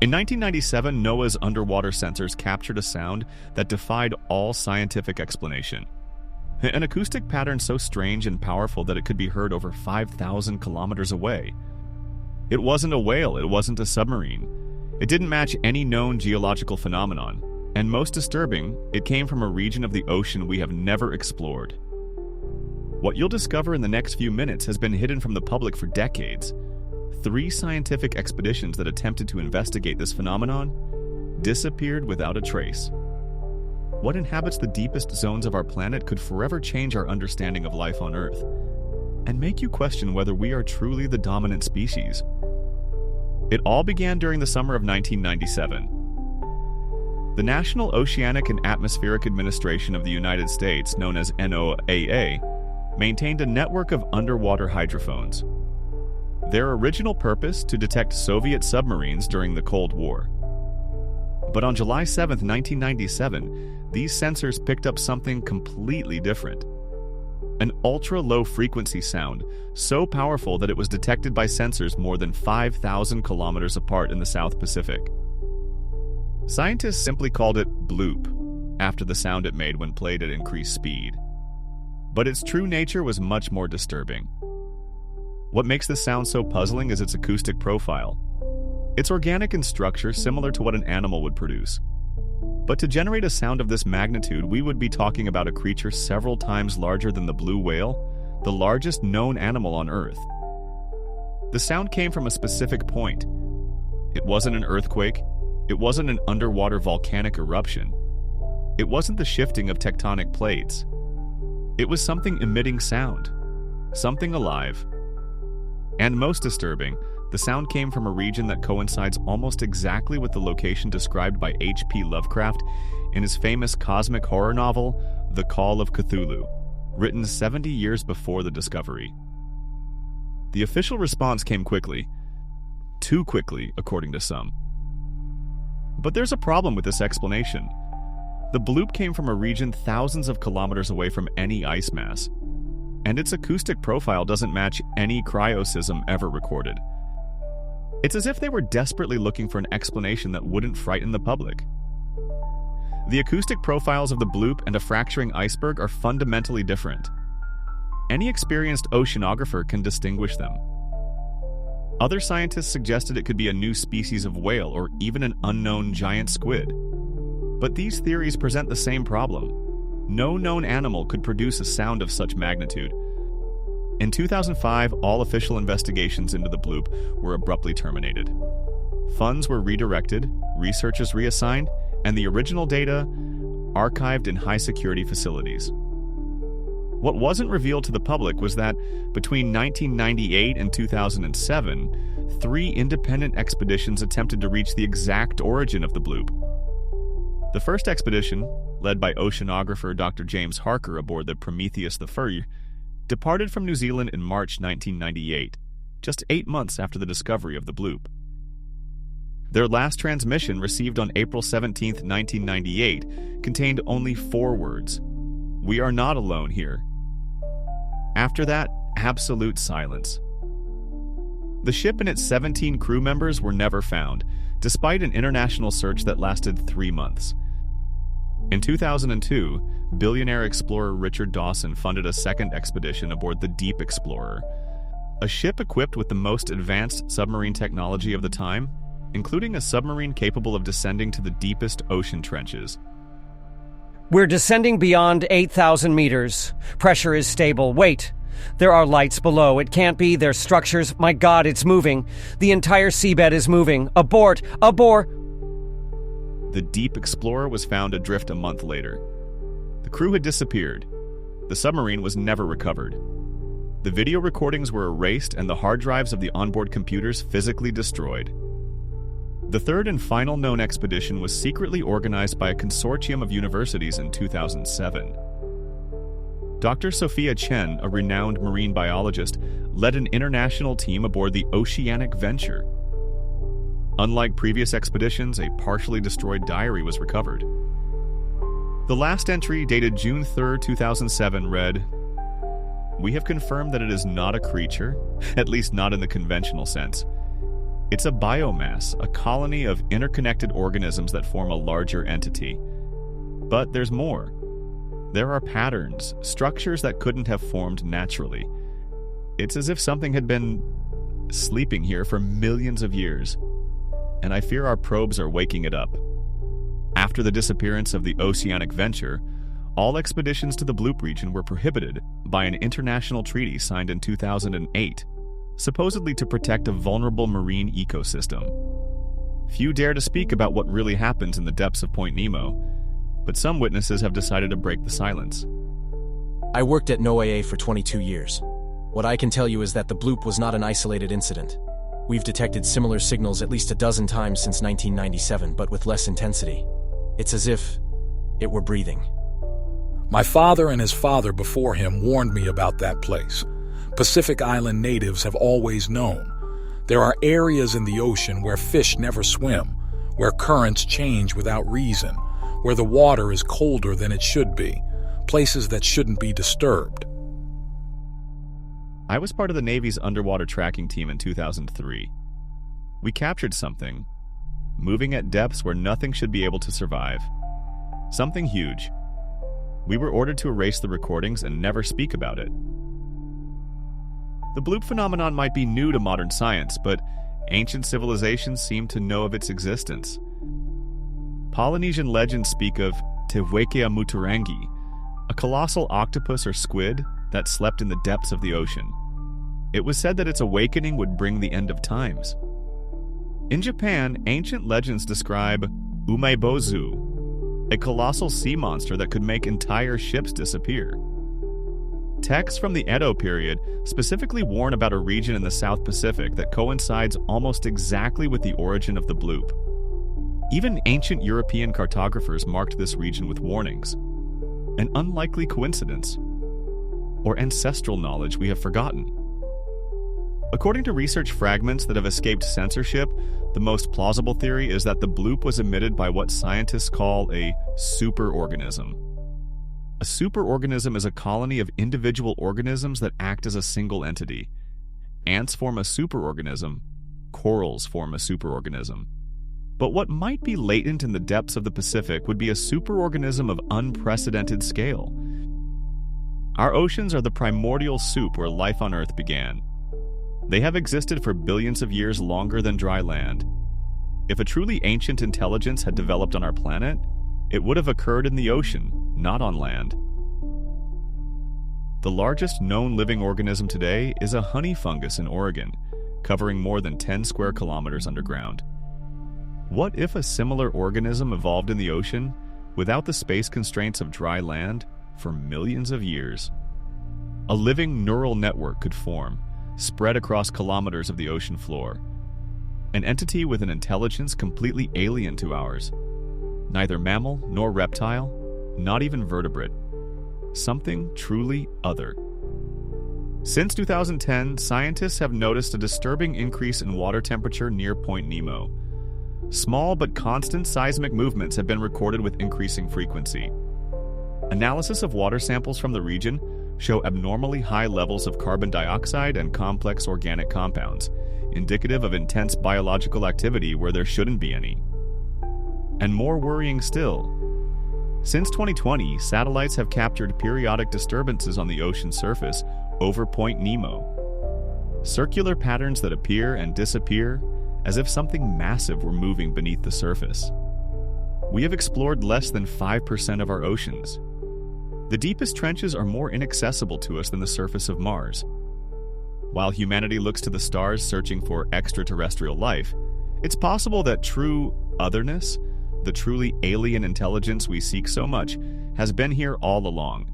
In 1997, NOAA's underwater sensors captured a sound that defied all scientific explanation. An acoustic pattern so strange and powerful that it could be heard over 5,000 kilometers away. It wasn't a whale, it wasn't a submarine. It didn't match any known geological phenomenon. And most disturbing, it came from a region of the ocean we have never explored. What you'll discover in the next few minutes has been hidden from the public for decades. 3 scientific expeditions that attempted to investigate this phenomenon disappeared without a trace. What inhabits the deepest zones of our planet could forever change our understanding of life on Earth, and make you question whether we are truly the dominant species. It all began during the summer of 1997. The National Oceanic and Atmospheric Administration of the United States, known as NOAA, maintained a network of underwater hydrophones. Their original purpose to detect Soviet submarines during the Cold War. But on July 7, 1997, these sensors picked up something completely different. An ultra-low frequency sound, so powerful that it was detected by sensors more than 5,000 kilometers apart in the South Pacific. Scientists simply called it Bloop, after the sound it made when played at increased speed. But its true nature was much more disturbing. What makes this sound so puzzling is its acoustic profile. It's organic in structure, similar to what an animal would produce. But to generate a sound of this magnitude, we would be talking about a creature several times larger than the blue whale, the largest known animal on Earth. The sound came from a specific point. It wasn't an earthquake. It wasn't an underwater volcanic eruption. It wasn't the shifting of tectonic plates. It was something emitting sound. Something alive. And most disturbing, the sound came from a region that coincides almost exactly with the location described by H.P. Lovecraft in his famous cosmic horror novel, The Call of Cthulhu, written 70 years before the discovery. The official response came quickly. Too quickly, according to some. But there's a problem with this explanation. The bloop came from a region thousands of kilometers away from any ice mass, and its acoustic profile doesn't match any cryoseism ever recorded. It's as if they were desperately looking for an explanation that wouldn't frighten the public. The acoustic profiles of the bloop and a fracturing iceberg are fundamentally different. Any experienced oceanographer can distinguish them. Other scientists suggested it could be a new species of whale or even an unknown giant squid. But these theories present the same problem. No known animal could produce a sound of such magnitude. In 2005, all official investigations into the bloop were abruptly terminated. Funds were redirected, researchers reassigned, and the original data archived in high-security facilities. What wasn't revealed to the public was that between 1998 and 2007, 3 independent expeditions attempted to reach the exact origin of the bloop. The first expedition, led by oceanographer Dr. James Harker aboard the Prometheus I, departed from New Zealand in March 1998, just 8 months after the discovery of the bloop. Their last transmission, received on April 17, 1998, contained only 4 words: "We are not alone here." After that, absolute silence. The ship and its 17 crew members were never found, despite an international search that lasted 3 months. In 2002, billionaire explorer Richard Dawson funded a second expedition aboard the Deep Explorer, a ship equipped with the most advanced submarine technology of the time, including a submarine capable of descending to the deepest ocean trenches. We're descending beyond 8,000 meters. Pressure is stable. Wait. There are lights below. It can't be. There's structures. My God, it's moving. The entire seabed is moving. Abort! Abort! The Deep Explorer was found adrift a month later. The crew had disappeared. The submarine was never recovered. The video recordings were erased and the hard drives of the onboard computers physically destroyed. The third and final known expedition was secretly organized by a consortium of universities in 2007. Dr. Sophia Chen, a renowned marine biologist, led an international team aboard the Oceanic venture. Unlike previous expeditions, a partially destroyed diary was recovered. The last entry, dated June 3, 2007, read, "We have confirmed that it is not a creature, at least not in the conventional sense. It's a biomass, a colony of interconnected organisms that form a larger entity. But there's more. There are patterns, structures that couldn't have formed naturally. It's as if something had been sleeping here for millions of years, and I fear our probes are waking it up. After the disappearance of the Oceanic venture, all expeditions to the Bloop region were prohibited by an international treaty signed in 2008, supposedly to protect a vulnerable marine ecosystem. Few dare to speak about what really happens in the depths of Point Nemo, but some witnesses have decided to break the silence. I worked at NOAA for 22 years. What I can tell you is that the Bloop was not an isolated incident. We've detected similar signals at least a dozen times since 1997, but with less intensity. It's as if it were breathing. My father and his father before him warned me about that place. Pacific Island natives have always known. There are areas in the ocean where fish never swim, where currents change without reason, where the water is colder than it should be, places that shouldn't be disturbed. I was part of the Navy's underwater tracking team in 2003. We captured something, moving at depths where nothing should be able to survive. Something huge. We were ordered to erase the recordings and never speak about it. The Bloop phenomenon might be new to modern science, but ancient civilizations seem to know of its existence. Polynesian legends speak of Te Wekea Muturangi, a colossal octopus or squid that slept in the depths of the ocean. It was said that its awakening would bring the end of times. In Japan, ancient legends describe Umebozu, a colossal sea monster that could make entire ships disappear. Texts from the Edo period specifically warn about a region in the South Pacific that coincides almost exactly with the origin of the Bloop. Even ancient European cartographers marked this region with warnings. An unlikely coincidence, or ancestral knowledge we have forgotten. According to research fragments that have escaped censorship, the most plausible theory is that the Bloop was emitted by what scientists call a superorganism. A superorganism is a colony of individual organisms that act as a single entity. Ants form a superorganism, corals form a superorganism. But what might be latent in the depths of the Pacific would be a superorganism of unprecedented scale. Our oceans are the primordial soup where life on Earth began. They have existed for billions of years longer than dry land. If a truly ancient intelligence had developed on our planet, it would have occurred in the ocean, not on land. The largest known living organism today is a honey fungus in Oregon, covering more than 10 square kilometers underground. What if a similar organism evolved in the ocean without the space constraints of dry land for millions of years? A living neural network could form, spread across kilometers of the ocean floor. An entity with an intelligence completely alien to ours. Neither mammal nor reptile, not even vertebrate. Something truly other. Since 2010, scientists have noticed a disturbing increase in water temperature near Point Nemo. Small but constant seismic movements have been recorded with increasing frequency. Analysis of water samples from the region show abnormally high levels of carbon dioxide and complex organic compounds, indicative of intense biological activity where there shouldn't be any. And more worrying still, since 2020, satellites have captured periodic disturbances on the ocean surface over Point Nemo. Circular patterns that appear and disappear as if something massive were moving beneath the surface. We have explored less than 5% of our oceans. The deepest trenches are more inaccessible to us than the surface of Mars. While humanity looks to the stars searching for extraterrestrial life, it's possible that true otherness, the truly alien intelligence we seek so much, has been here all along,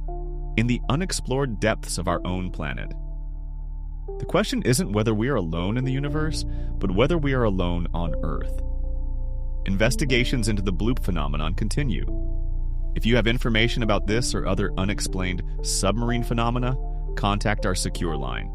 in the unexplored depths of our own planet. The question isn't whether we are alone in the universe, but whether we are alone on Earth. Investigations into the Bloop phenomenon continue. If you have information about this or other unexplained submarine phenomena, contact our secure line.